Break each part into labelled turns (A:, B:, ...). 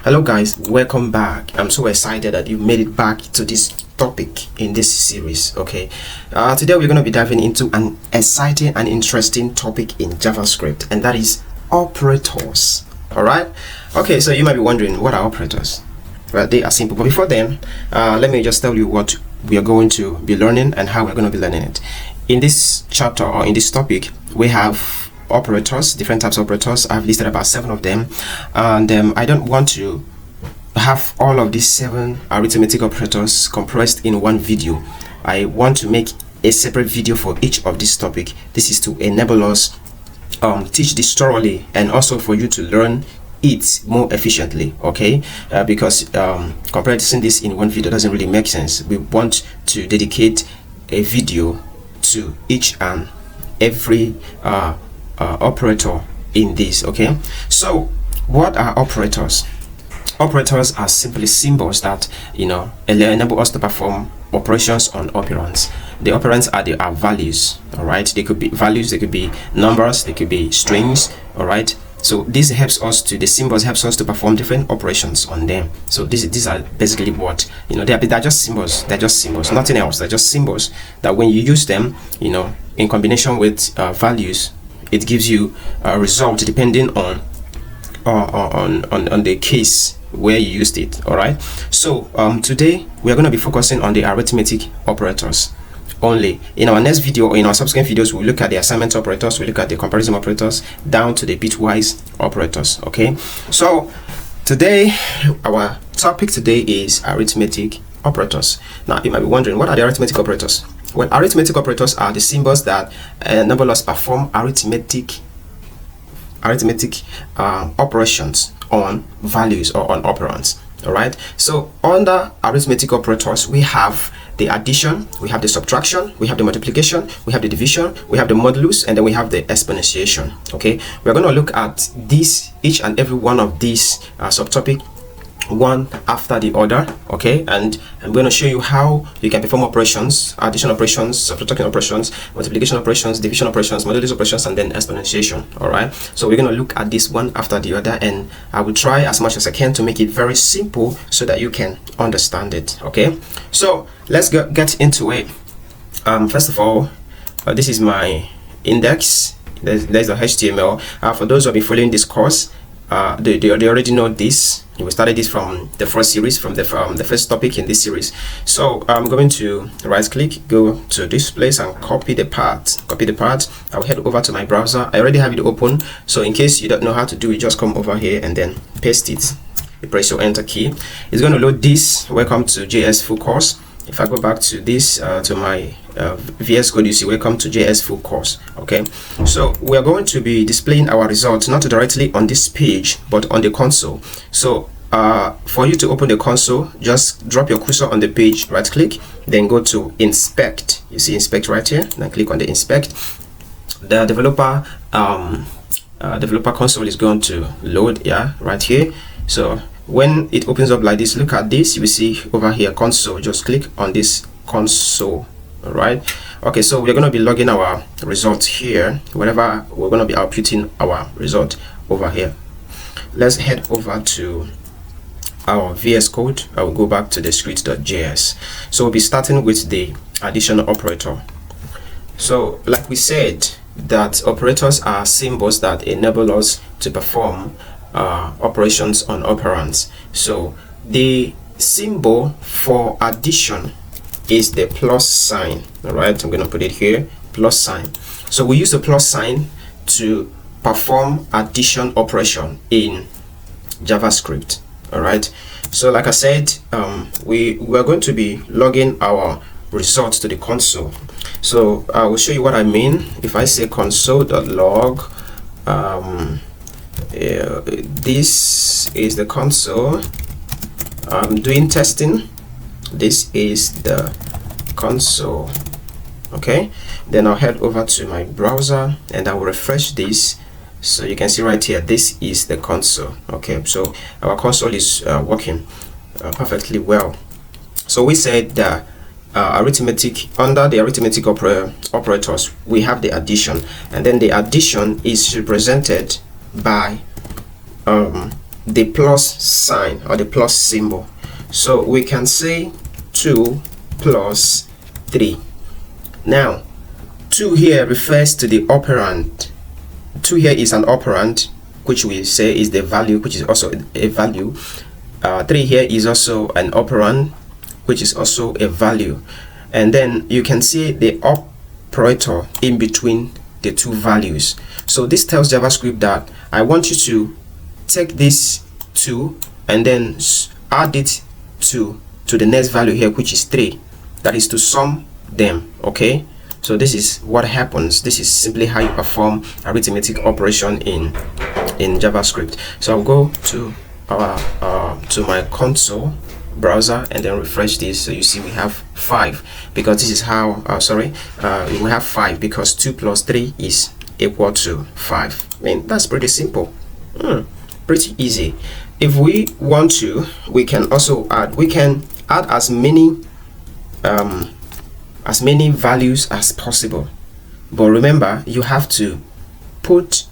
A: Hello guys, welcome back. I'm so excited that you made it back to this topic in this series. Okay, today we're going to be diving into an exciting and interesting topic in JavaScript, and that is operators. All right, okay, so you might be wondering, what are operators? Well, they are simple, but before then, let me just tell you what we are going to be learning and how we're going to be learning it. In this chapter, or in this topic, we have operators, different types of operators. I've listed about 7 of them, and I don't want to have all of these 7 arithmetic operators compressed in one video. I want to make a separate video for each of this topic. This is to enable us teach this thoroughly, and also for you to learn it more efficiently. Okay, because compressing this in one video doesn't really make sense. We want to dedicate a video to each and every operator in this. Okay, so what are operators? Operators are simply symbols that enable us to perform operations on operands. The operands are values. All right, they could be values, they could be numbers, they could be strings. All right, so this helps us to, the symbols helps us to perform different operations on them. So these are basically what they're just symbols. They're just symbols, nothing else. They're just symbols that when you use them, in combination with values, it gives you a result depending on the case where you used it. All right, so today we are going to be focusing on the arithmetic operators only. In our next video, or in our subsequent videos, we'll look at the assignment operators, we'll look at the comparison operators, down to the bitwise operators. Okay, so today our topic today is arithmetic operators. Now you might be wondering, what are the arithmetic operators? Well, arithmetic operators are the symbols that enable us perform arithmetic operations on values or on operands. All right, so under arithmetic operators, we have the addition, we have the subtraction, we have the multiplication, we have the division, we have the modulus, and then we have the exponentiation. Okay, we're going to look at each and every one of these subtopic one after the other. Okay, and I'm going to show you how you can perform operations, addition operations, subtracting operations, multiplication operations, division operations, modulus operations, and then exponentiation. All right, so we're going to look at this one after the other, and I will try as much as I can to make it very simple so that you can understand it. Okay, so let's get into it. First of all, this is my index. There's the HTML. For those who have been following this course, they already know this. We started this from the first series, from the first topic in this series. So I'm going to right click, go to this place and copy the part. I'll head over to my browser. I already have it open, so in case you don't know how to do it, just come over here and then paste it. You press your enter key. It's going to load this. Welcome to JS full course. If I go back to this, to my VS Code, you see welcome to JS full course. Okay, so we are going to be displaying our results not directly on this page but on the console. So for you to open the console, just drop your cursor on the page, right click, then go to inspect. You see inspect right here, then click on the inspect. The developer console is going to load, yeah, right here. So when it opens up like this, look at this, you will see over here console. Just click on this console. All right, okay, so we're going to be logging our results here. Whenever we're going to be outputting our result over here. Let's head over to our VS Code. I will go back to the script.js. So we'll be starting with the addition operator. So like we said, that operators are symbols that enable us to perform operations on operands. So the symbol for addition is the plus sign. All right, I'm going to put it here, plus sign. So we use the plus sign to perform addition operation in JavaScript. All right, so like I said, we are going to be logging our results to the console. So I will show you what I mean. If I say console.log, this is the console. I'm doing testing. This is the console. Okay, then I'll head over to my browser and I will refresh this. So you can see right here, this is the console. Okay, so our console is working perfectly well. So we said that under the arithmetic operators, we have the addition, and then the addition is represented by the plus sign or the plus symbol. So we can say 2 plus 3. Now 2 here refers to the operand. 2 here is an operand, which we say is the value, which is also a value. 3 here is also an operand, which is also a value. And then you can see the operator in between the two values. So this tells JavaScript that I want you to take this 2 and then add it to the next value here, which is 3. That is to sum them. Okay, so this is what happens. This is simply how you perform arithmetic operation in JavaScript. So I'll go to my console browser and then refresh this. So you see we have 5, because this is how we have 5 because 2 plus 3 is equal to 5. I mean, that's pretty simple. Pretty easy. If we want to, we can also add as many values as possible, but remember, you have to put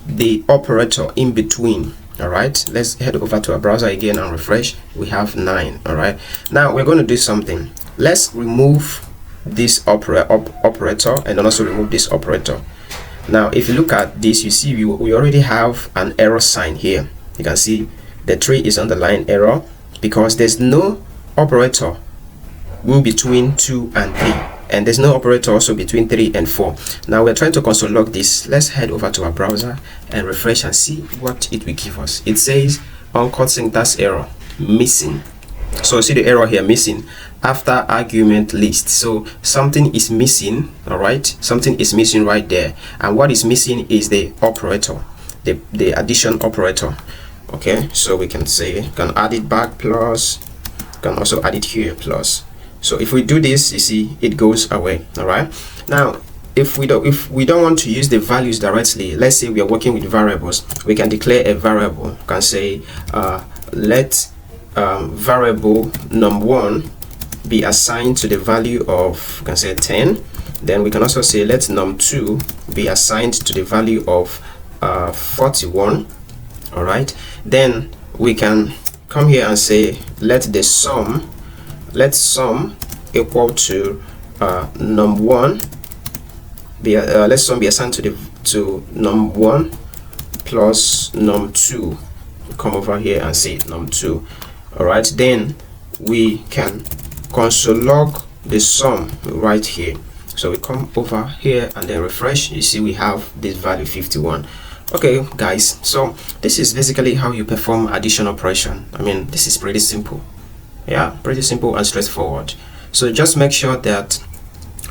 A: the operator in between. All right, let's head over to our browser again and refresh. We have 9. All right, now we're going to do something. Let's remove this operator and then also remove this operator. Now if you look at this, you see we already have an error sign here. You can see the 3 is underlined error because there's no operator in between 2 and 3, and there's no operator also between 3 and 4. Now we're trying to console log this. Let's head over to our browser and refresh and see what it will give us. It says uncaught syntax error, missing. So see the error here, missing after argument list. So something is missing. All right, something is missing right there, and what is missing is the operator, the addition operator. Okay, so we can say, can add it back plus, can also add it here plus. So if we do this, you see it goes away. All right, now if we don't want to use the values directly, let's say we are working with variables, we can declare a variable. You can say let variable num1 be assigned to the value of, you can say 10. Then we can also say let num2 be assigned to the value of 41. All right, then we can come here and say let sum equal to num1 be let sum be assigned to num1 plus num2. Come over here and say num2. All right, then we can console log the sum right here. So we come over here and then refresh. You see we have this value 51. Okay guys, so this is basically how you perform addition operation. I mean, this is pretty simple. Yeah, pretty simple and straightforward. So just make sure that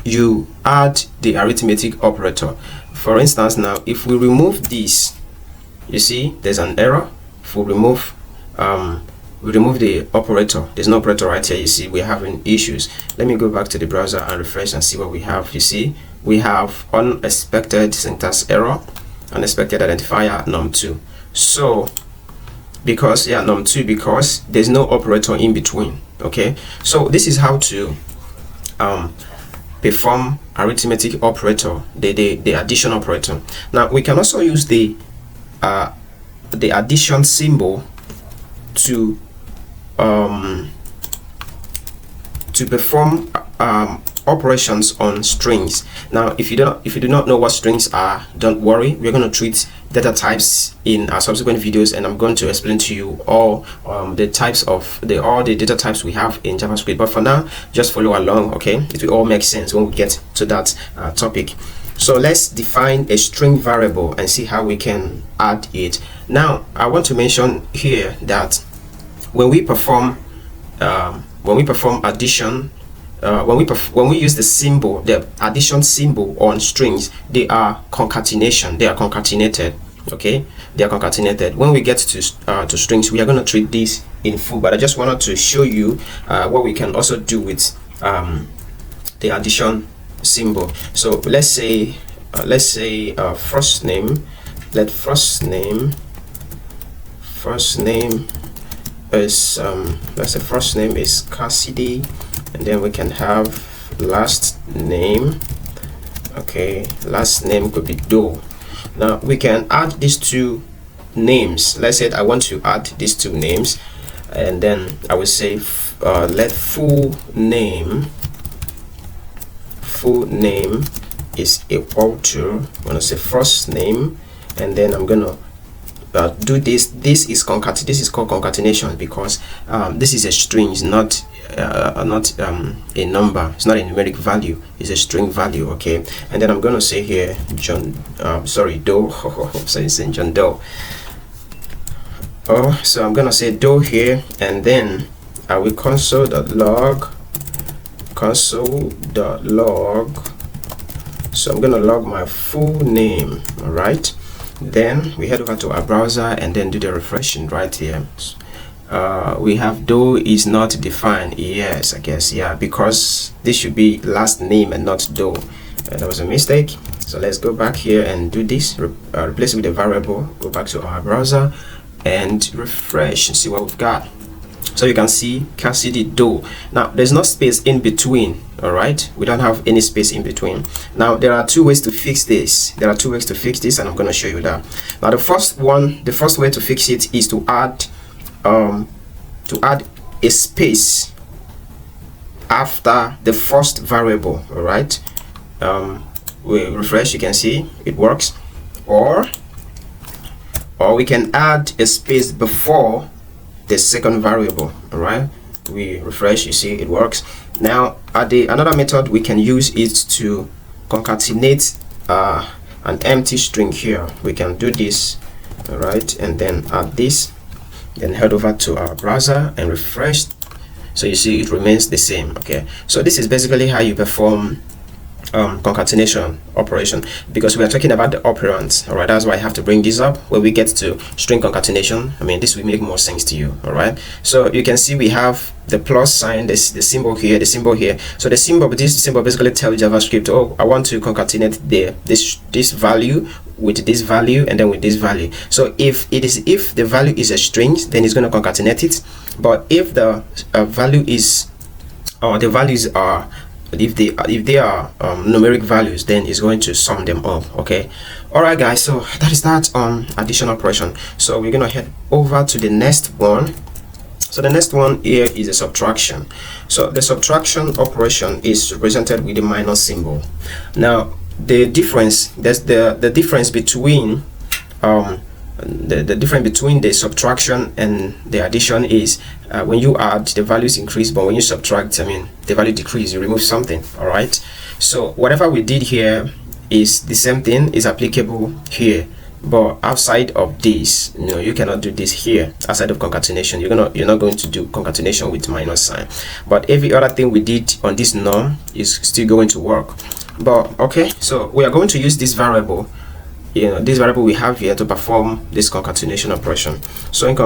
A: you add the arithmetic operator. For instance, now if we remove this, you see there's an error. If we remove the operator, there's no operator right here. You see we're having issues. Let me go back to the browser and refresh and see what we have. You see we have unexpected syntax error, unexpected identifier num2. So because num2, because there's no operator in between. Okay, so this is how to perform arithmetic operator, the addition operator. Now we can also use the addition symbol to perform operations on strings. Now if you do not know what strings are, don't worry, we're going to treat data types in our subsequent videos, and I'm going to explain to you all the types of all the data types we have in JavaScript. But for now, just follow along. Okay, it will all make sense when we get to that topic. So let's define a string variable and see how we can add it. Now I want to mention here that when we perform addition, when we use the symbol, the addition symbol on strings, they are concatenation. They are concatenated. Okay, they are concatenated. When we get to strings, we are going to treat this in full. But I just wanted to show you what we can also do with the addition symbol. So let's say first name. Let first name is let's say first name is Cassidy. And then we can have last name. Okay, last name could be Doe. Now we can add these two names. Let's say I want to add these two names, and then I will say let full name is equal to, I'm going to say first name, and then I'm going to do this. This is called concatenation, because this is a string, it's not a number, it's not a numeric value, it's a string value. Okay, and then I'm going to say here John Doe. So it's in John Doe. So I'm going to say Doe here, and then I will console.log. So I'm going to log my full name. All right, then we head over to our browser and then do the refreshing right here. We have Doe is not defined. Yes, I guess, yeah, because this should be last name and not Doe. That was a mistake. So let's go back here and do this. Replace it with a variable. Go back to our browser and refresh and see what we've got. So you can see the Doe. Now there's no space in between. All right, we don't have any space in between. Now there are two ways to fix this. And I'm going to show you that. Now the first way to fix it is to add a space after the first variable. All right, we refresh, you can see it works. Or we can add a space before the second variable. All right, we refresh, you see it works. Now another method we can use is to concatenate an empty string here. We can do this. All right, and then add this, then head over to our browser and refresh. So you see it remains the same. Okay, so this is basically how you perform concatenation operation, because we are talking about the operands. All right, that's why I have to bring this up. When we get to string concatenation, I mean, this will make more sense to you. All right, so you can see we have the plus sign, the symbol here, the symbol here. So this symbol basically tells JavaScript, oh, I want to concatenate this value with this value and then with this value. So if the value is a string, then it's going to concatenate it. But if the value is, or the values are, if they are numeric values, then it's going to sum them up. Okay, all right guys, so that is that on addition operation. So we're gonna head over to the next one. So the next one here is a subtraction. So the subtraction operation is represented with the minus symbol. Now the difference, that's the difference between the difference between the subtraction and the addition is when you add, the values increase, but when you subtract, I mean, the value decrease, you remove something. All right, so whatever we did here is the same thing is applicable here, but outside of this, you know, you cannot do this here. Outside of concatenation, you're not going to do concatenation with minus sign, but every other thing we did on this norm is still going to work. But okay, so we are going to use this variable, you know, this variable we have here to perform this concatenation operation. So in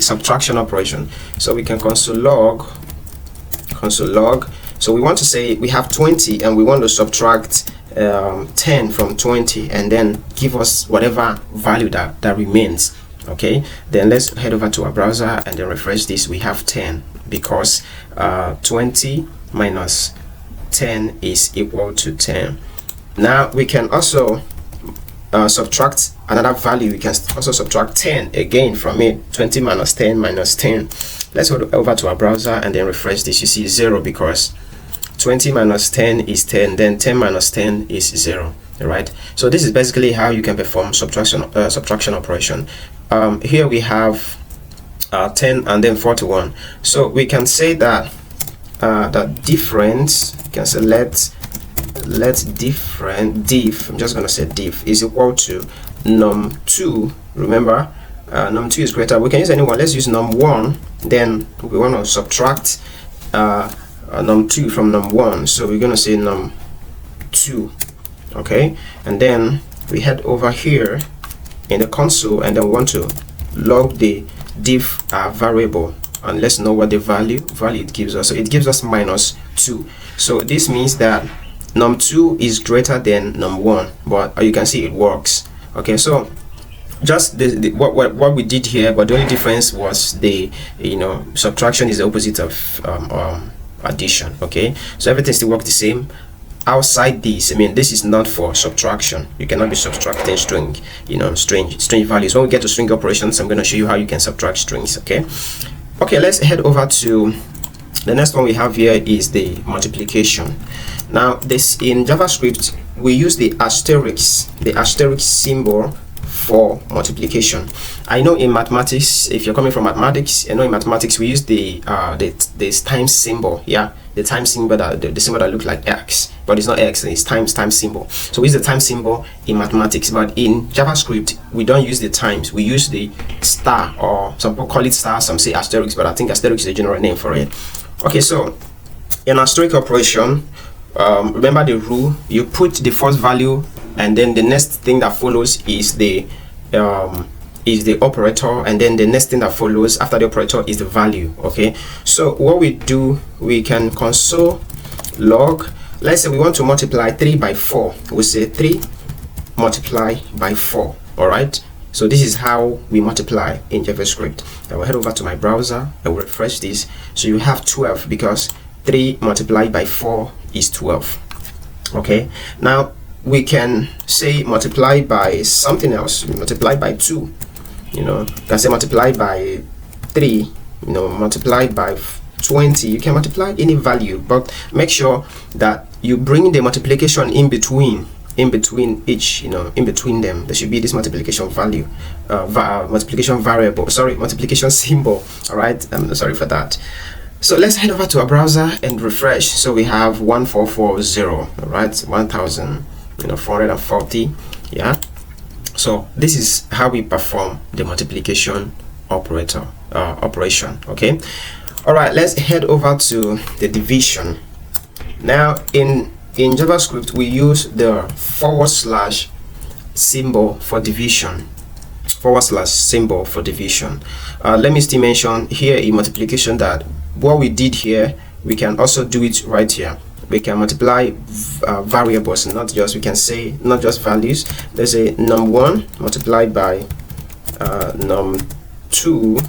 A: subtraction operation. So we can console log. So we want to say we have 20 and we want to subtract 10 from 20 and then give us whatever value that remains. Okay, then let's head over to our browser and then refresh this. We have 10 because 20 minus 10 is equal to 10. Now we can also subtract another value. We can also subtract 10 again from it. 20 minus 10 minus 10. Let's go over to our browser and then refresh this. You see 0 because 20 minus 10 is 10, then 10 minus 10 is 0. All right, so this is basically how you can perform subtraction operation. Here we have 10 and then 41. So we can say that that difference, you can say let different diff, I'm just going to say diff is equal to num2. Remember, num2 is greater. We can use anyone. Let's use num1. Then we want to subtract num2 from num1, so we're going to say num2. Okay, and then we head over here in the console and then we want to log the diff variable, and let's know what the value it gives us. So it gives us -2. So this means that num2 is greater than num1, but you can see it works. Okay, so just what we did here, but the only difference was the, you know, subtraction is the opposite of addition. Okay, so everything still works the same. outside this, I mean, this is not for subtraction. You cannot be subtracting string, you know, strange values. When we get to string operations, I'm going to show you how you can subtract strings. Okay, let's head over to the next one we have here is the multiplication. Now, this in JavaScript, we use the asterisk symbol for multiplication. I know in mathematics, if you're coming from mathematics, I know in mathematics we use the times symbol. Yeah, the times symbol, the symbol that looks like X, but it's not X, it's times symbol. So we use the times symbol in mathematics, but in JavaScript we don't use the times. We use the star, or some people call it star, some say asterisk, but I think asterisk is the general name for it. Okay, so in asterisk operation, remember the rule: you put the first value, and then the next thing that follows is the operator, and then the next thing that follows after the operator is the value. Okay, so what we do, we can console log. Let's say we want to multiply 3 by 4. We say 3 multiply by 4. All right, so this is how we multiply in JavaScript. I will head over to my browser and we'll refresh this. So you have 12 because 3 multiplied by 4 is 12. Okay, now we can say multiply by something else. Multiply by 2, you know, you can say multiply by 3, you know, multiply by 20. You can multiply any value, but make sure that you bring the multiplication in between each, you know, in between them. There should be this multiplication value, multiplication variable, sorry, multiplication symbol. All right, I'm sorry for that. So let's head over to our browser and refresh. So we have 1440, all right, 1440. Yeah, so this is how we perform the multiplication operation. Okay, all right, let's head over to the division. Now in JavaScript we use the / symbol for division. Symbol for division. Let me still mention here in multiplication that what we did here, we can also do it right here. We can multiply variables, not just, we can say not just values. There's a num1 multiplied by num2.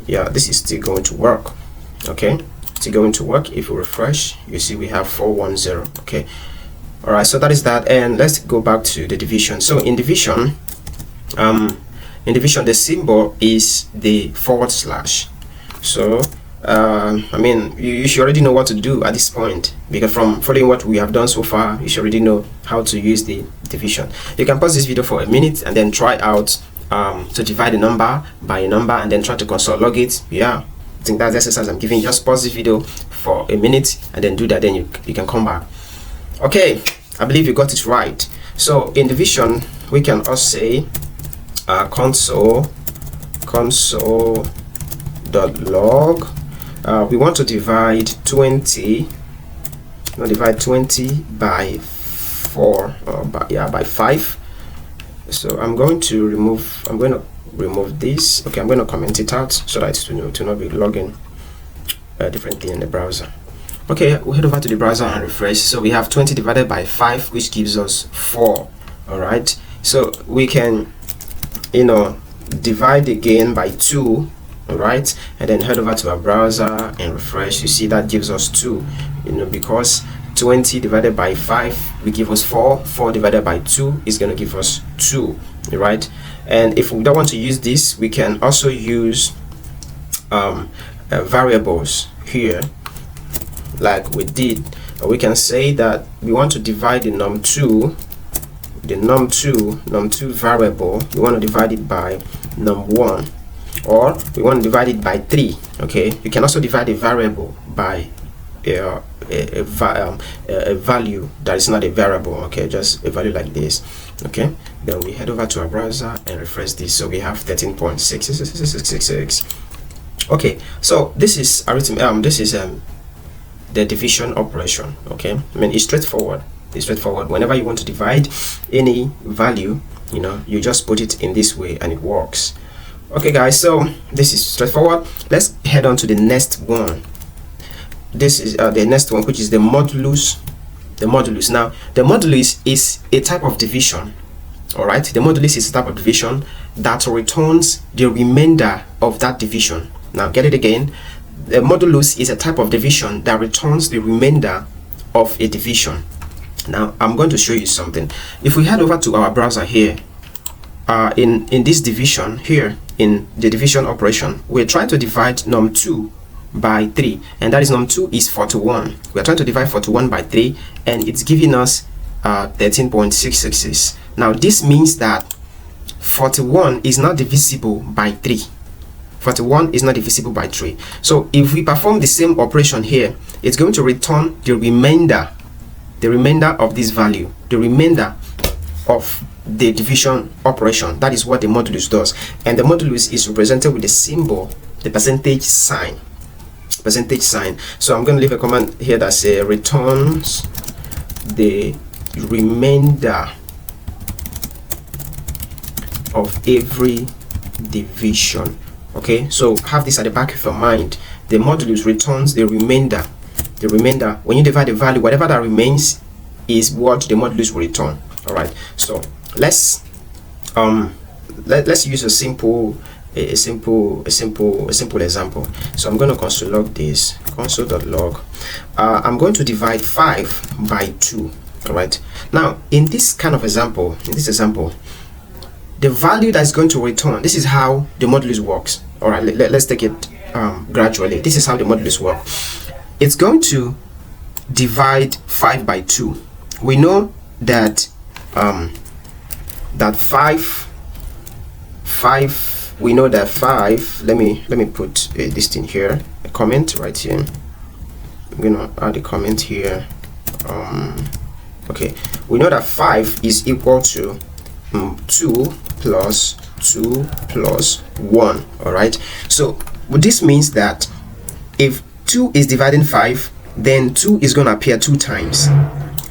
A: Yeah, this is still going to work. Okay, still going to work. If we refresh, you see we have 410. Okay, all right, so that is that. And let's go back to the division. So in division, the symbol is the /. So I mean, you should already know what to do at this point, because from following what we have done so far, you should already know how to use the division. You can pause this video for a minute and then try out to divide a number by a number, and then try to console log it. Yeah, I think that's the exercise I'm giving. Just pause this video for a minute and then do that, then you can come back. Okay, I believe you got it right. So in division, we can also say console.log. We want to divide 20 by 4, or by 5. So I'm going to remove this. Okay, I'm going to comment it out so that to not be logging a different thing in the browser. Okay, we'll head over to the browser and refresh. So we have 20 divided by 5, which gives us 4. All right, so we can, you know, divide again by 2. All right, and then head over to our browser and refresh. You see that gives us 2, you know, because 20 divided by 5 will give us 4. 4 divided by 2 is going to give us 2. Right, and if we don't want to use this, we can also use variables here, like we did. We can say that we want to divide the num2 variable. We want to divide it by num1, or we want to divide it by 3. Okay, you can also divide a variable by a value that is not a variable. Okay, just a value like this. Okay, then we head over to our browser and refresh this. So we have 13.666. Okay, so this is arithmetic. This is the division operation. Okay, I mean, it's straightforward. Whenever you want to divide any value, you know, you just put it in this way and it works. Okay guys, so this is straightforward. Let's head on to the next one. This is the next one, which is the modulus. Now the modulus is a type of division. All right, the modulus is a type of division that returns the remainder of that division. Now get it again. The modulus is a type of division that returns the remainder of a division. Now I'm going to show you something. If we head over to our browser here, in this division here, in the division operation, we're trying to divide num2 by 3, and that is num2 is 41. We're trying to divide 41 by 3, and it's giving us 13.666. Now this means that 41 is not divisible by 3. 41 is not divisible by 3. So if we perform the same operation here, it's going to return the remainder of this value, the remainder of the division operation. That is what the modulus does, and the modulus is represented with the symbol, the percentage sign. So I'm going to leave a comment here that says returns the remainder of every division. Okay, so have this at the back of your mind. The modulus returns the remainder. When you divide the value, whatever that remains is what the modulus will return. All right, so let's use a simple example. So I'm going to console log this, console.log. I'm going to divide 5 by 2. All right, now in this kind of example, the value that's going to return, this is how the modulus works. All right, let's take it gradually. This is how the modulus works. It's going to divide 5 by 2. We know that that 5 we know that 5, let me put this thing here, a comment right here. I'm gonna add a comment here. Okay, we know that 5 is equal to 2 plus 2 plus 1. All right, so this means that if 2 is dividing 5, then 2 is going to appear 2 times,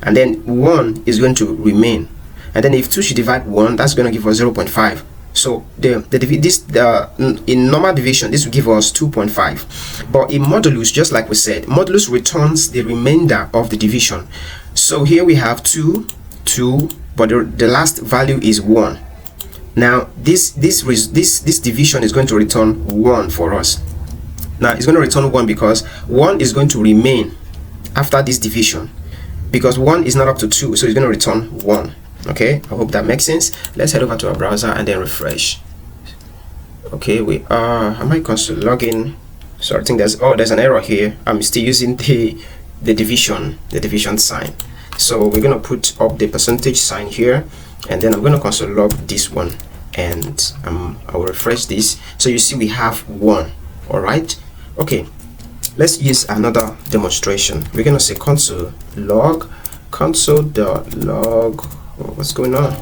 A: and then 1 is going to remain, and then if 2 should divide 1, that's going to give us 0.5. So in normal division, this will give us 2.5, but in modulus, just like we said, modulus returns the remainder of the division. So here we have 2, but the last value is 1. Now this division is going to return 1 for us. Now it's going to return 1 because 1 is going to remain after this division, because 1 is not up to 2, so it's going to return 1. Okay, I hope that makes sense. Let's head over to our browser and then refresh. Okay, we are, I might console login. So I think there's an error here. I'm still using the division sign. So we're going to put up the percentage sign here, and then I'm going to console log this one, and I will refresh this. So you see we have 1. All right, okay, let's use another demonstration. We're going to say console.log. What's going on?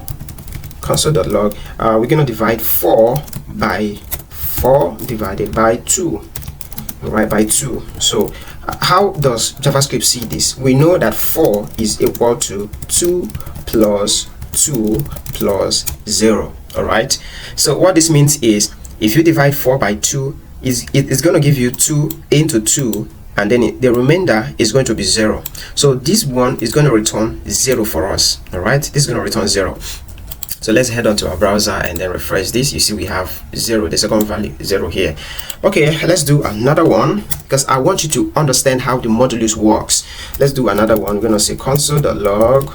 A: Console.log. We're going to divide 4 by 4 divided by 2. Right, by 2. So how does JavaScript see this? We know that 4 is equal to 2 plus 2 plus 0. All right, so what this means is if you divide 4 by 2, it's going to give you 2 into 2, and then the remainder is going to be 0. So this one is going to return 0 for us. All right, this is going to return 0. So let's head on to our browser and then refresh this. You see we have 0, the second value 0 here. Okay, let's do another one, because I want you to understand how the modulus works. Let's do another one. We're going to say console.log,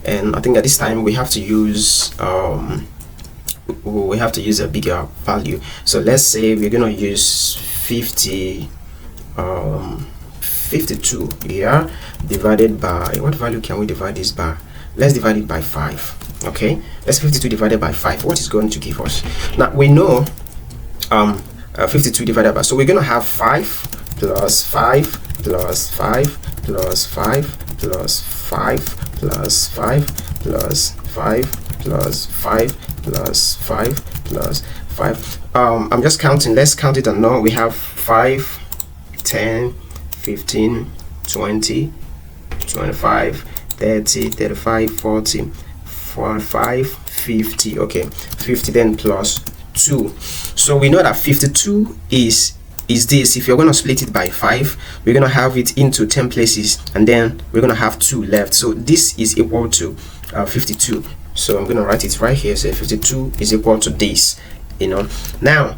A: and I think at this time we have to use a bigger value. So let's say we're going to use 52 here, divided by, what value can we divide this by? Let's divide it by 5. Okay, let's 52 divided by 5. What is going to give us? Now we know 52 divided by, so we're going to have 5 plus 5 plus 5 plus 5 plus 5 plus 5 plus 5 plus 5 plus 5 plus 5. I'm just counting. Let's count it and now we have 5, 10, 15, 20, 25, 30, 35, 40, 45, 50. Okay, 50 then plus 2. So we know that 52 is this. If you're going to split it by 5, we're going to have it into 10 places, and then we're going to have 2 left. So this is equal to 52. So I'm going to write it right here. Say 52 is equal to this. You know, now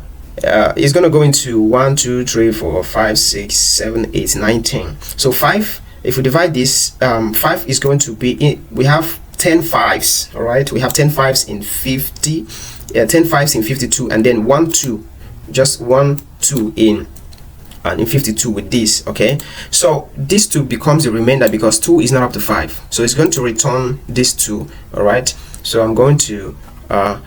A: is going to go into 1 2 3 4 5 6 7 8 9 10. So 5, if we divide this, 5 is going to be in, we have 10 5s. All right, we have 10 5s in 50, 10 5s in 52, and then 1 2, just 1 2 in 52 with this. Okay, so this 2 becomes a remainder because 2 is not up to 5, so it's going to return this 2. All right, so I'm going to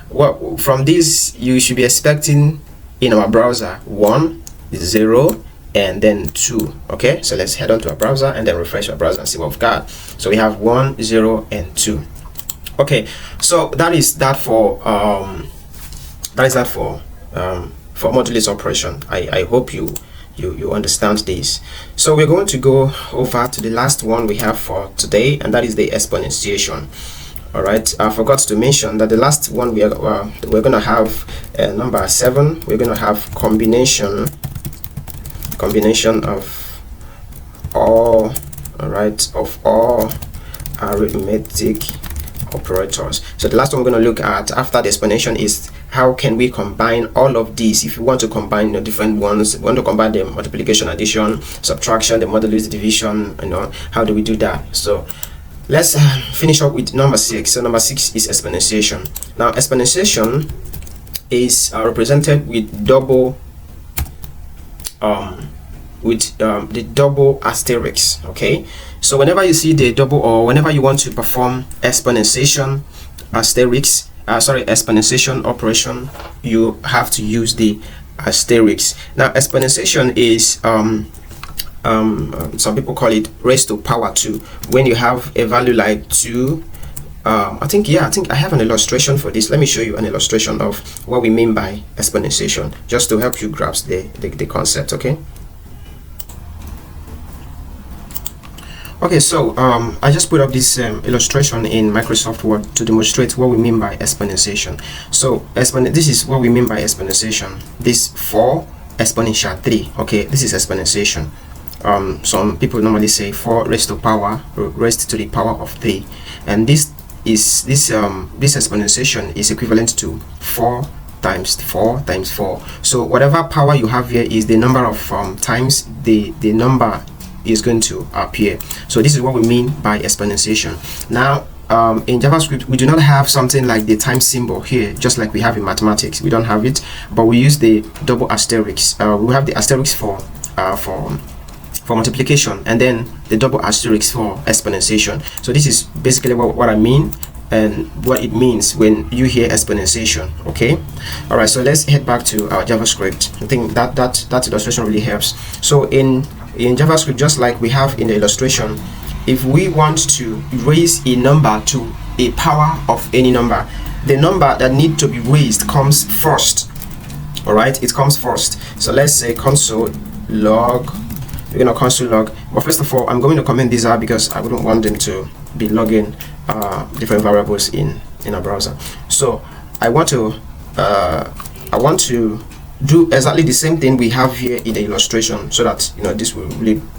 A: well, from this you should be expecting in our browser 1 0 and then 2. Okay, so let's head on to our browser and then refresh our browser and see what we've got. So we have 1 0 and 2. Okay, so that is that for modulus operation. I hope you understand this. So we're going to go over to the last one we have for today, and that is the exponentiation. All right, I forgot to mention that the last one we're going to have number 7. We're going to have combination of all, all right, of all arithmetic operators. So the last one we're going to look at after the explanation is how can we combine all of these. If you want to combine the different ones, you want to combine the multiplication, addition, subtraction, the modulus, division, how do we do that? So let's finish up with number 6. So number 6 is exponentiation. Now exponentiation is represented with double the double asterisk. Okay, so whenever you see the double, or whenever you want to perform exponentiation asterisk, exponentiation operation, you have to use the asterisk. Now exponentiation is some people call it raised to power 2. When you have a value like 2, I think I have an illustration for this. Let me show you an illustration of what we mean by exponentiation, just to help you grasp the concept. Okay, so I just put up this illustration in Microsoft Word to demonstrate what we mean by exponentiation. So this is what we mean by exponentiation. This 4 exponential 3. Okay, this is exponentiation. Some people normally say 4 raised to the power of 3, and this exponentiation is equivalent to 4 times 4 times 4. So whatever power you have here is the number of times the number is going to appear. So this is what we mean by exponentiation. Now in JavaScript we do not have something like the times symbol here, just like we have in mathematics. We don't have it, but we use the double asterisk. We have the asterisk for multiplication, and then the double asterisk for exponentiation. So this is basically what I mean and what it means when you hear exponentiation. Okay, all right, so let's head back to our JavaScript. I think that illustration really helps. So in JavaScript, just like we have in the illustration, if we want to raise a number to a power of any number, the number that need to be raised comes first. All right, it comes first. So let's say console log. We're going to console log, but first of all I'm going to comment these out because I wouldn't want them to be logging different variables in a browser. So I want to do exactly the same thing we have here in the illustration, so that this will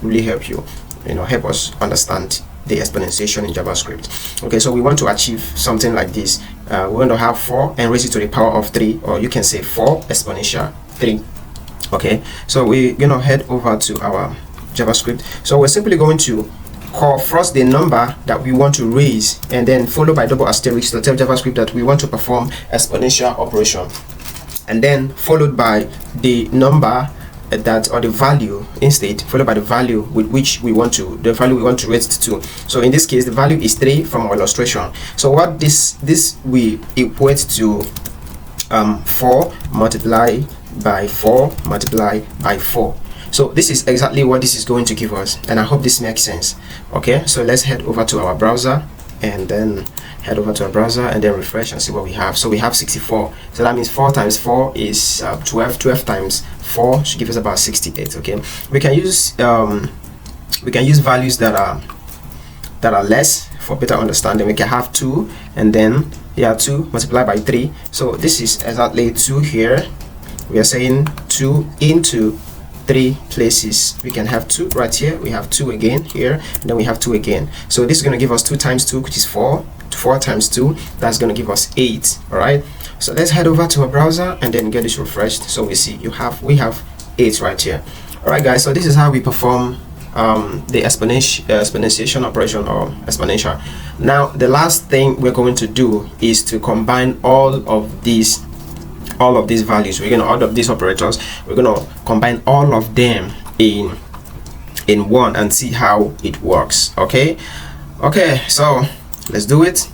A: really help you, help us understand the exponentiation in JavaScript. Okay, so we want to achieve something like this. We want to have 4 and raise it to the power of 3, or you can say 4 exponential 3. Okay, so we're gonna head over to our JavaScript. So we're simply going to call first the number that we want to raise, and then followed by double asterisk to tell JavaScript that we want to perform exponential operation, and then followed by the number that, or the value instead, followed by the value with which we want to raise it to. So in this case the value is 3 from our illustration. So what this we equate to 4 multiplied by 4 multiplied by 4. So this is exactly what this is going to give us, and I hope this makes sense. Okay, so let's head over to our browser and then refresh and see what we have. So we have 64. So that means 4 times 4 is 12. 12 times 4 should give us about 68. Okay, we can use values that are less for better understanding. We can have 2, and then 2 multiplied by 3. So this is exactly 2 here. We are saying 2 into 3 places. We can have 2 right here. We have 2 again here, and then we have 2 again. So this is going to give us 2 times 2, which is 4. 4 times 2, that's going to give us 8. All right, so let's head over to our browser and then get this refreshed. So we see we have 8 right here. All right guys, so this is how we perform the exponentiation operation, or exponential. Now the last thing we're going to do is to combine all of these values. We're going to, all of these operators, we're going to combine all of them in one and see how it works. Okay, so let's do it.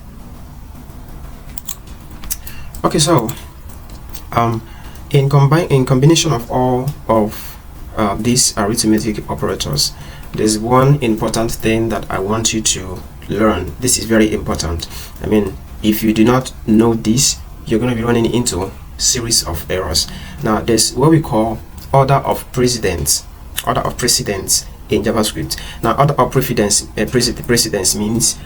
A: Okay, so in combination of all of these arithmetic operators, there's one important thing that I want you to learn. This is very important. I mean, if you do not know this, you're going to be running into series of errors. Now there's what we call order of precedence in JavaScript. Now order of precedence means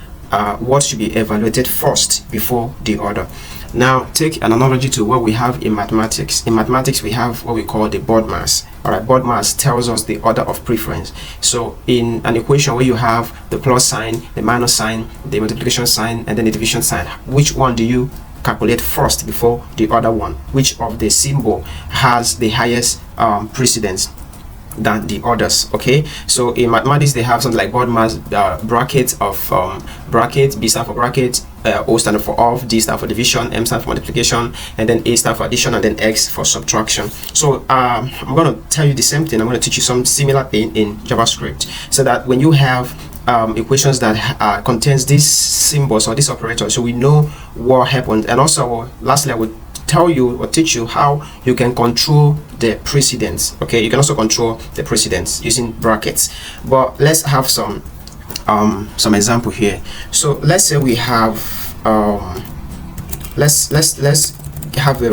A: what should be evaluated first before the other. Now take an analogy to what we have in mathematics. In mathematics we have what we call the board mass. All right, board mass tells us the order of preference. So in an equation where you have the plus sign, the minus sign, the multiplication sign, and then the division sign, which one do you calculate first before the other one? Which of the symbol has the highest precedence than the others? Okay, so in mathematics they have something like board mass, bracket of bracket, B stand for bracket, O stand for off, D stand for division, M stand for multiplication, and then A stand for addition, and then X for subtraction. So I'm going to tell you the same thing. I'm going to teach you some similar thing in JavaScript, so that when you have equations that contains these symbols or these operators, so we know what happened. And also lastly, I would tell you or teach you how you can control the precedence. Okay, you can also control the precedence using brackets. But let's have some example here. So let's say we have let's have a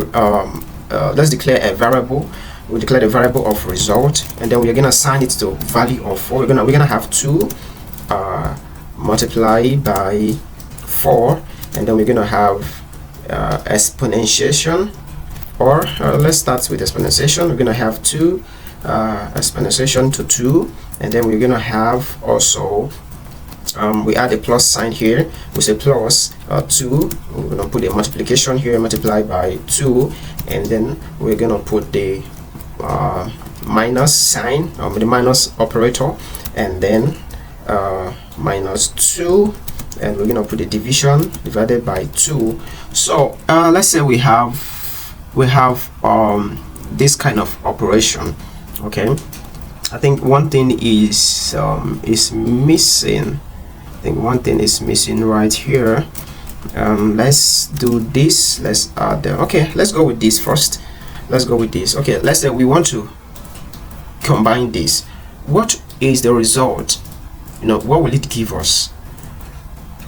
A: let's declare a variable. We declare the variable of result, and then we're gonna assign it to value of 4. We're gonna have 2 multiply by 4, and then we're gonna have exponentiation, or let's start with exponentiation. We're gonna have 2 exponentiation to 2, and then we're gonna have also we add a plus sign here. We say plus 2. We're gonna put a multiplication here, multiply by 2, and then we're gonna put the minus sign, the minus operator, and then minus 2, and we're gonna put the division divided by 2. So let's say we have this kind of operation. Okay, I think one thing is missing. I think one thing is missing right here. Let's do this. Let's add okay, let's go with this first. Let's go with this. Okay, let's say we want to combine this. What is the result? You know, what will it give us?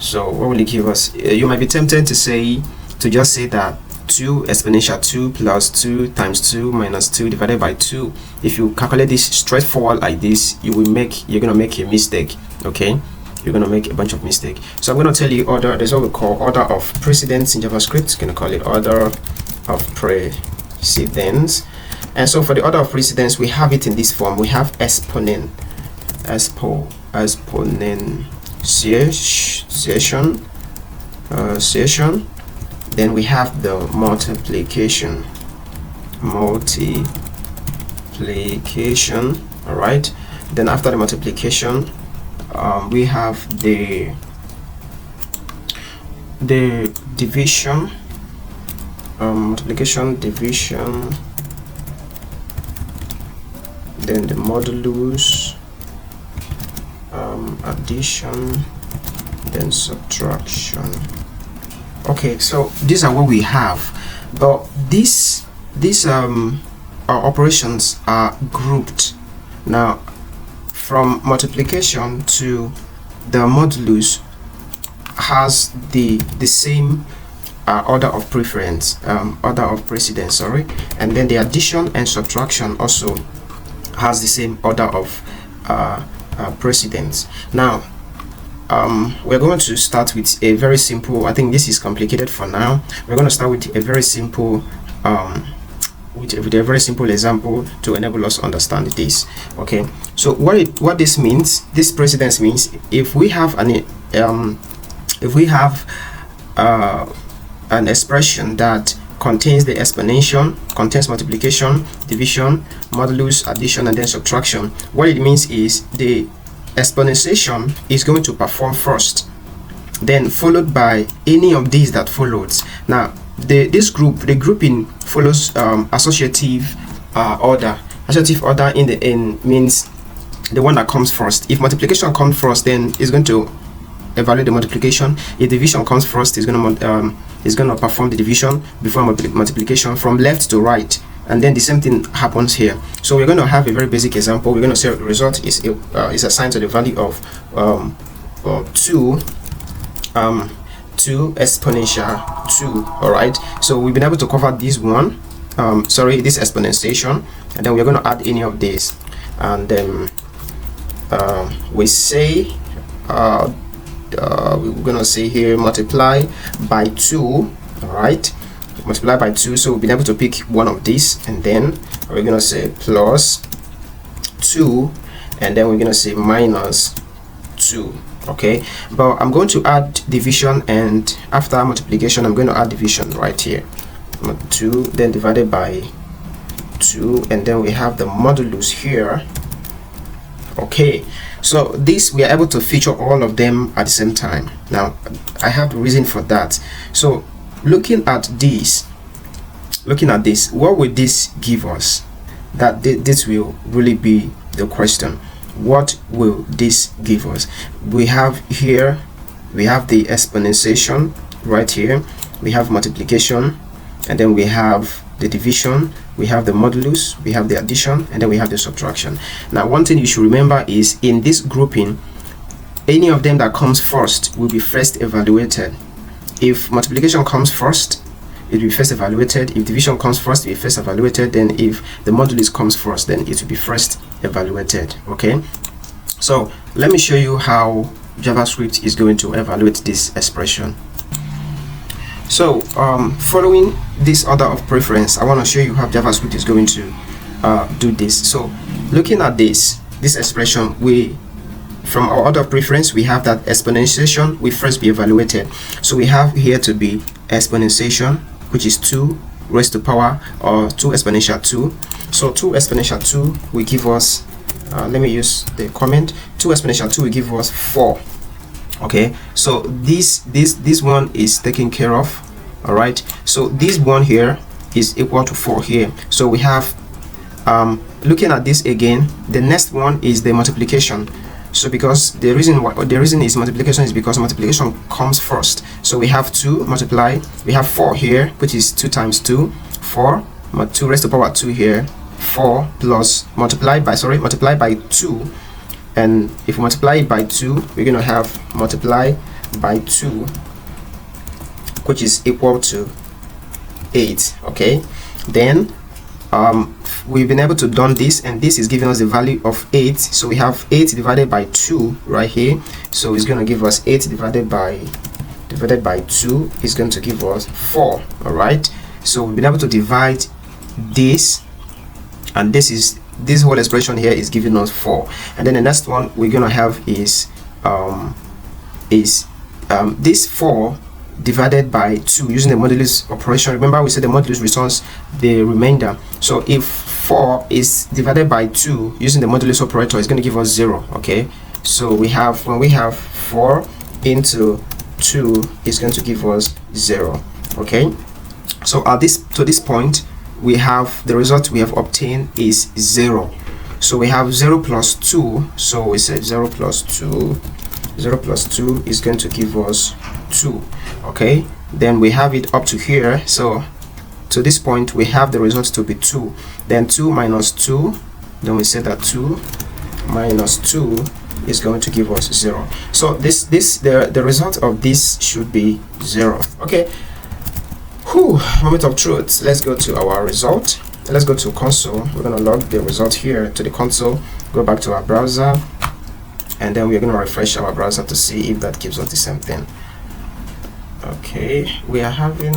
A: So what will it give us? You might be tempted to just say that 2 exponential 2 plus 2 times 2 minus 2 divided by 2. If you calculate this straightforward like this, you're gonna make a mistake. Okay, you're gonna make a bunch of mistakes. So I'm gonna tell you order. There's what we call order of precedence in JavaScript. Gonna call it order of precedence. And so for the order of precedence, we have it in this form. We have exponentiation. Then we have the multiplication. All right, then after the multiplication, we have the division, multiplication, division, then the modulus, addition, then subtraction. Okay, so these are what we have, but these operations are grouped. Now from multiplication to the modulus has the same order of preference, order of precedence, sorry, and then the addition and subtraction also has the same order of precedence. Now we're going to start with a very simple. I think this is complicated for now. We're going to start with a very simple with a very simple example to enable us to understand this. Okay, so what this means, this precedence means, if we have an expression that contains the exponential, contains multiplication, division, modulus, addition, and then subtraction, what it means is the exponentiation is going to perform first, then followed by any of these that follows. Now the grouping follows associative order. Associative order in means the one that comes first. If multiplication comes first, then it's going to evaluate the multiplication. If division comes first, it's going to perform the division before multiplication from left to right, and then the same thing happens here. So we're going to have a very basic example. We're going to say the result is assigned to the value of 2 exponential 2. All right, so we've been able to cover this one, this exponentiation, and then we're going to add any of these, and then we say we're gonna say here multiply by 2. All right, multiply by 2. So we've been able to pick one of these, and then we're gonna say plus 2, and then we're gonna say minus 2. Okay, but I'm going to add division, and after multiplication I'm going to add division right here. 2 then divided by 2, and then we have the modulus here. Okay, so this we are able to feature all of them at the same time. Now I have the reason for that. So looking at this, what will this give us? That this will really be the question. What will this give us? We have here, we have the exponentiation right here, we have multiplication, and then we have the division, we have the modulus, we have the addition, and then we have the subtraction. Now one thing you should remember is in this grouping, any of them that comes first will be first evaluated. If multiplication comes first, it will be first evaluated. If division comes first, it will be first evaluated. Then if the modulus comes first, then it will be first evaluated. Okay, so let me show you how JavaScript is going to evaluate this expression. So following this order of preference, I want to show you how JavaScript is going to do this. So looking at this expression, from our order of preference, we have that exponentiation will first be evaluated. So we have here to be exponentiation, which is 2 raised to power, or 2 exponential 2. So 2 exponential 2 will give us, let me use the comment, 2 exponential 2 will give us 4. Okay, so this one is taken care of. All right, so this one here is equal to 4 here. So we have looking at this again, the next one is the multiplication. So because the reason is multiplication is because multiplication comes first. So we have 2 multiply, we have 4 here, which is 2 times 2, 4, 2 raised to power 2 here, 4 plus multiply by 2. And if we multiply it by 2, we're going to have multiply by 2, which is equal to 8. Okay, then we've been able to done this, and this is giving us the value of 8. So we have 8 divided by 2 right here. So it's going to give us 8 divided by 2 is going to give us 4. All right, so we've been able to divide this, and this whole expression here is giving us 4. And then the next one we're going to have is this 4 divided by 2 using the modulus operation. Remember we said the modulus returns the remainder. So if 4 is divided by 2 using the modulus operator, it's going to give us 0. Okay, so when we have 4 into 2, it's going to give us 0. Okay, so to this point, we have the result we have obtained is 0. So we have 0 plus 2. So we said 0 plus 2. 0 plus 2 is going to give us 2. Okay, then we have it up to here. So to this point, we have the result to be 2. Then 2 minus 2. Then we say that 2 minus 2 is going to give us 0. So the result of this should be 0. Okay. Moment of truth. Let's go to our result. Let's go to console. We're going to log the result here to the console. Go back to our browser, and then we're going to refresh our browser to see if that gives us the same thing. Okay, we are having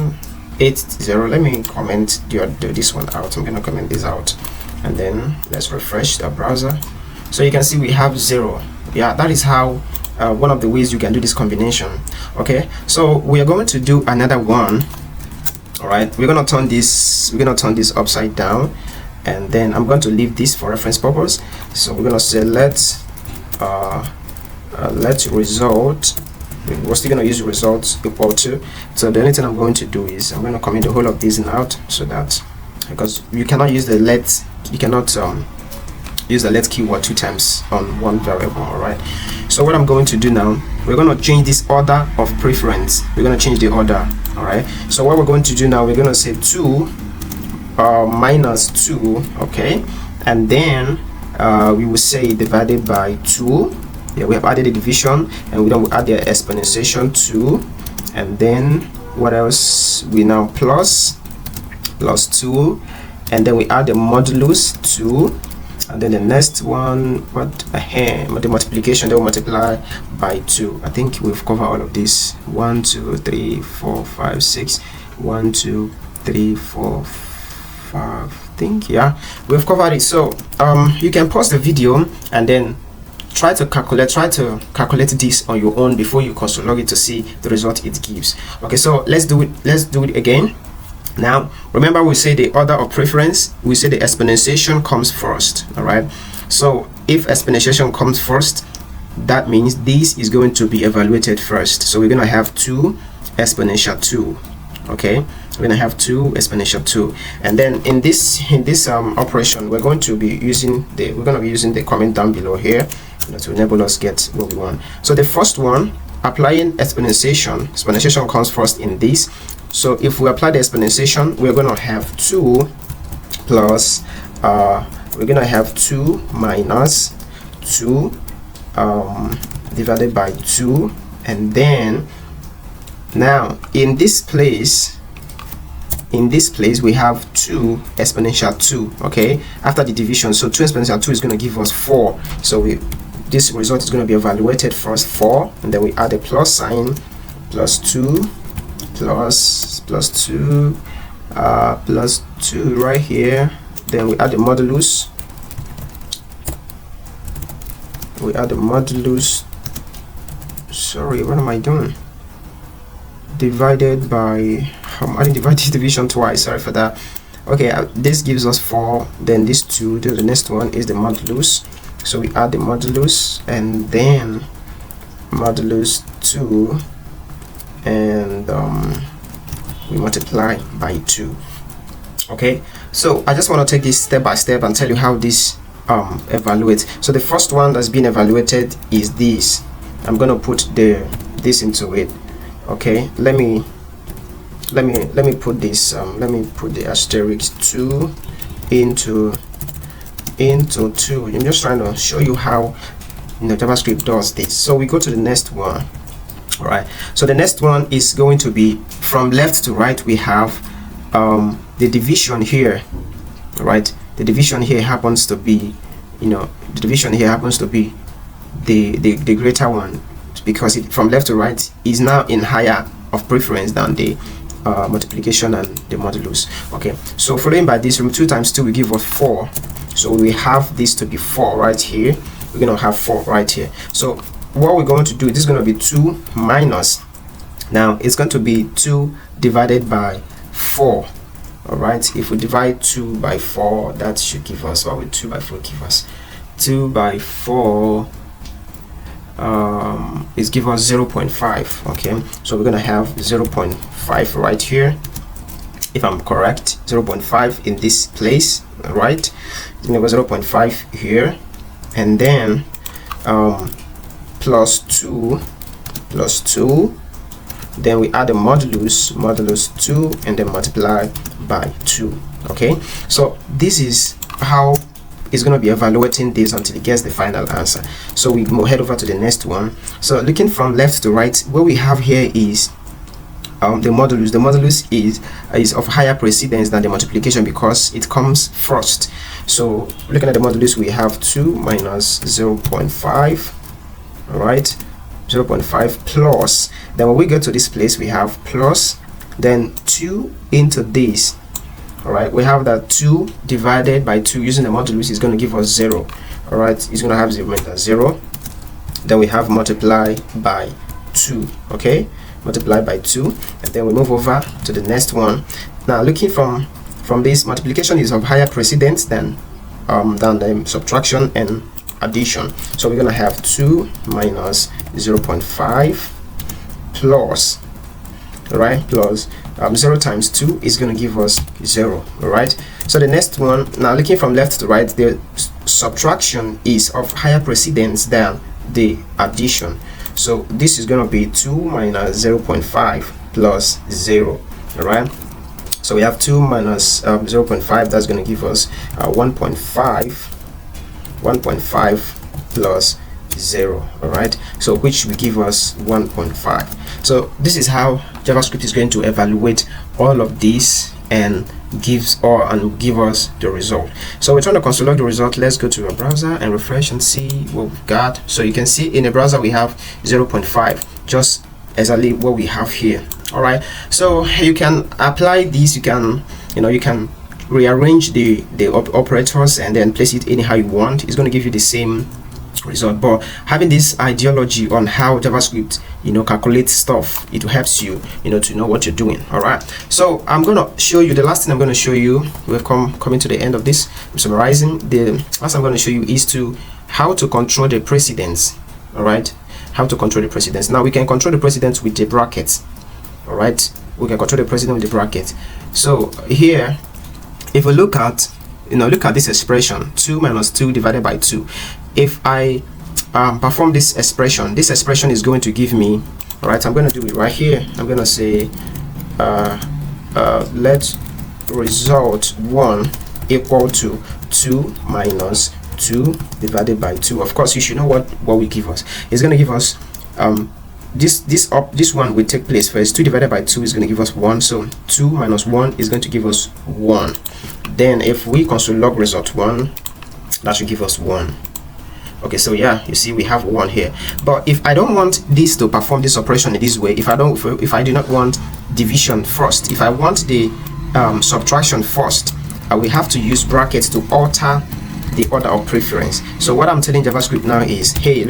A: 8-0. Let me comment this one out. I'm going to comment this out, and then let's refresh the browser. So you can see we have 0. Yeah, that is how one of the ways you can do this combination. Okay, so we are going to do another one. All right, we're gonna turn this upside down, and then I'm going to leave this for reference purpose. So we're gonna say let result, we're still gonna use results equal to. So the only thing I'm going to do is I'm going to comment the whole of this out, so that, because you cannot use the let, you cannot use the let keyword 2 times on one variable. All right, so what I'm going to do now, we're going to change this order of preference. We're going to change the order. All right, so what we're going to do now, we're going to say 2 minus 2, okay, and then we will say divided by 2. Yeah, we have added a division, and we don't add the exponentiation 2, and then what else? We now plus 2, and then we add the modulus 2, and then the next one, the multiplication, they will multiply by 2. I think we've covered all of this. 1 2 3 4 5 6 1 2 3 4 5, I think. Yeah, we've covered it. So you can pause the video and then try to calculate this on your own before you console log it to see the result it gives. Okay, so let's do it again. Now remember, we say the order of preference, we say the exponentiation comes first. All right, so if exponentiation comes first, that means this is going to be evaluated first. So we're going to have 2 exponential 2. Okay, we're going to have 2 exponential 2, and then in this operation, we're going to be using the comment down below here, to enable us get what we want. So the first one, applying exponentiation comes first in this. So if we apply the exponentiation, we're going to have 2 plus we're going to have 2 minus 2 divided by 2, and then now in this place we have 2 exponential 2, okay, after the division. So 2 exponential 2 is going to give us 4. So this result is going to be evaluated first 4, and then we add a plus sign, plus 2 plus 2 plus 2 right here. Then we add the modulus. Sorry, what am I doing? Divided by, I didn't divide this division twice, sorry for that. Okay, this gives us 4, then this 2, then the next one is the modulus. So we add the modulus, and then modulus 2, and we multiply by 2. Okay, so I just want to take this step by step and tell you how this evaluates. So the first one that's been evaluated is this. I'm going to put this into it. Okay, let me put this let me put the asterisk 2 into 2. I'm just trying to show you how JavaScript does this. So we go to the next one. All right, so the next one is going to be from left to right. We have the division here. All right, the division here happens to be, the division here happens to be the greater one, because from left to right is now in higher of preference than the multiplication and the modulus. Okay, so following by this, from 2 times 2 will give us 4. So we have this to be 4 right here. We're going to have 4 right here. So what we're going to do, this is going to be 2 minus, now it's going to be 2 divided by 4. All right, if we divide 2 by 4, that should give us, what will 2 by 4 give us? 2 by 4 is give us 0.5. okay, so we're gonna have 0.5 right here, if I'm correct, 0.5 in this place, right? It's gonna go 0.5 here, and then plus 2, then we add a modulus 2, and then multiply by 2. Okay, so this is how it's going to be evaluating this until it gets the final answer. So we head over to the next one. So looking from left to right, what we have here is the modulus. The modulus is of higher precedence than the multiplication because it comes first. So looking at the modulus, we have 2 minus 0.5. all right, 0.5 plus, then when we get to this place, we have plus, then 2 into this. All right, we have that 2 divided by 2 using the modulus is going to give us 0. All right, it's going to have 0, then we have multiply by 2. Okay, multiply by 2, and then we move over to the next one. Now looking from this, multiplication is of higher precedence than the subtraction and addition. So we're gonna have 2 minus 0.5 plus, all right, plus 0 times 2 is going to give us 0. All right, so the next one, now looking from left to right, the subtraction is of higher precedence than the addition. So this is going to be 2 minus 0.5 plus 0. All right, so we have 2 minus 0.5, that's going to give us 1.5 plus 0. All right, so which will give us 1.5. So this is how JavaScript is going to evaluate all of this and give us the result. So we're trying to console the result. Let's go to a browser and refresh and see what we've got. So you can see in the browser we have 0.5, just exactly what we have here. All right, so you can apply this. You can rearrange the operators and then place it anyhow you want. It's going to give you the same result. But having this ideology on how JavaScript calculates stuff, it helps you to know what you're doing. All right, so I'm gonna show you the last thing I'm going to show you. We've coming to the end of this. I'm summarizing. The last I'm going to show you is how to control the precedence. All right, how to control the precedence. Now we can control the precedence with the brackets. All right, we can control the precedence with the bracket. So here, if we look at this expression, 2 minus 2 divided by 2. If I perform this expression is going to give me, all right, I'm going to do it right here. I'm going to say let result 1 equal to 2 minus 2 divided by 2. Of course, you should know what will give us. It's going to give us this one will take place first. 2 divided by 2 is going to give us 1. So 2 minus 1 is going to give us 1. Then if we console log result 1, that should give us 1. Okay, so yeah, you see we have 1 here. But if I don't want this to perform this operation in this way, if I do not want division first, if I want the subtraction first, I will have to use brackets to alter the order of preference. So what I'm telling JavaScript now is, hey,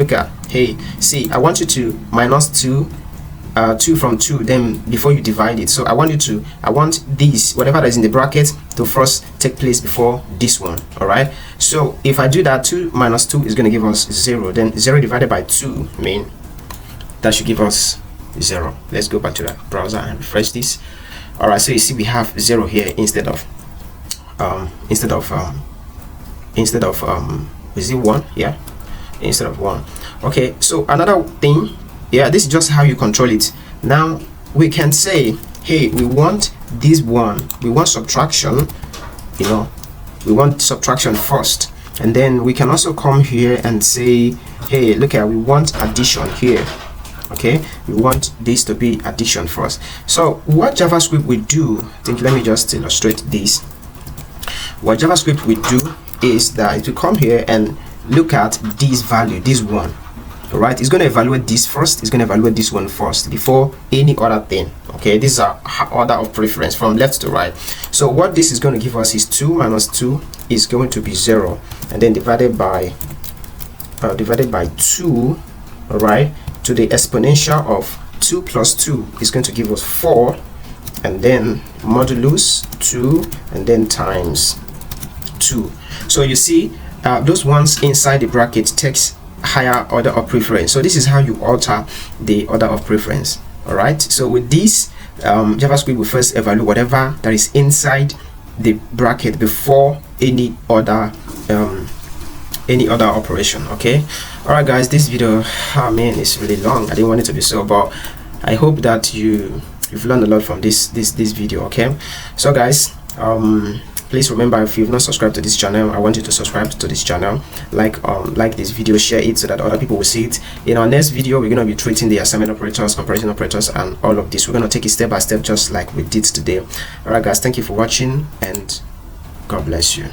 A: see, I want you to minus 2 from 2, then before you divide it. So I want this, whatever that is in the bracket, to first take place before this one. All right, so if I do that, 2 minus 2 is going to give us 0. Then 0 divided by 2 that should give us 0. Let's go back to the browser and refresh this. All right, so you see we have 0 here instead of is it 1? Yeah, instead of 1. Okay, so another thing, yeah, this is just how you control it. Now we can say, hey, we want this one, we want subtraction, we want subtraction first, and then we can also come here and say, hey, look at, we want addition here. Okay, we want this to be addition first. So what JavaScript will do, let me just illustrate this. What JavaScript will do is that it will come here and look at this value, this one. All right, it's going to evaluate this first. It's going to evaluate this one first before any other thing. Okay, this is our order of preference from left to right. So what this is going to give us is 2 minus 2 is going to be 0, and then divided by 2. All right, to the exponential of 2 plus 2 is going to give us 4, and then modulus 2, and then times 2. So you see, those ones inside the bracket takes higher order of preference. So this is how you alter the order of preference. All right, so with this, JavaScript will first evaluate whatever that is inside the bracket before any other operation. Okay, all right guys, this video, it's really long. I didn't want it to be so, but I hope that you've learned a lot from this video. Okay, so guys, please remember, if you've not subscribed to this channel, I want you to subscribe to this channel, like this video, share it so that other people will see it. In our next video, we're going to be treating the assignment operators, comparison operators, and all of this. We're going to take it step by step, just like we did today. All right guys, thank you for watching, and God bless you.